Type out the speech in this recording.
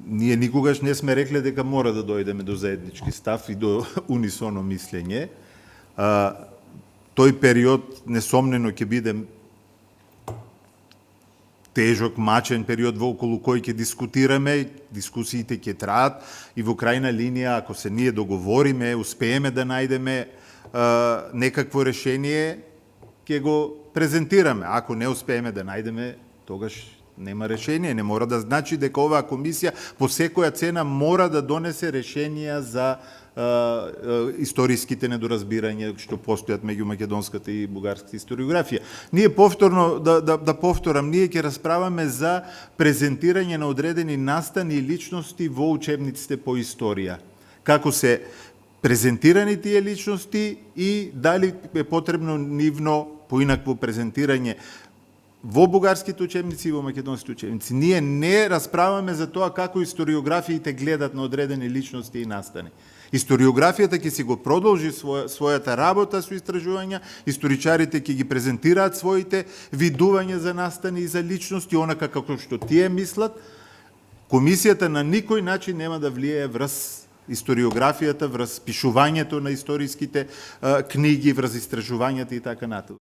Ние никогаш не сме рекле дека мора да дојдеме до заеднички став и до унисоно мислење. Тој период несомнено ќе биде тежок, мачен период во околу кој ќе дискутираме, дискусиите ќе траат и во крајна линија, ако се ние договориме, успееме да најдеме некакво решение, ќе го презентираме. Ако не успееме да најдеме, тогаш нема решение. Не мора да значи дека оваа комисија по секоја цена мора да донесе решенија за историските недоразбирања што постојат меѓу македонската и бугарската историографија. Ние повторно, да повторам, ние ќе расправаме за презентирање на одредени настани и личности во учебниците по историја. Како се презентирани тие личности и дали е потребно нивно поинакво презентирање во бугарските учебници и во македонските учебници. Ние не расправаме за тоа како историографиите гледат на одредени личности и настани. Историографијата ќе си го продолжи својата работа со истражувања, историчарите ќе ги презентираат своите видувања за настани и за личности, онака како што тие мислат. Комисијата на никој начин нема да влијае врз историографијата, врз пишувањето на историските книги, врз истражувањата и така натаму.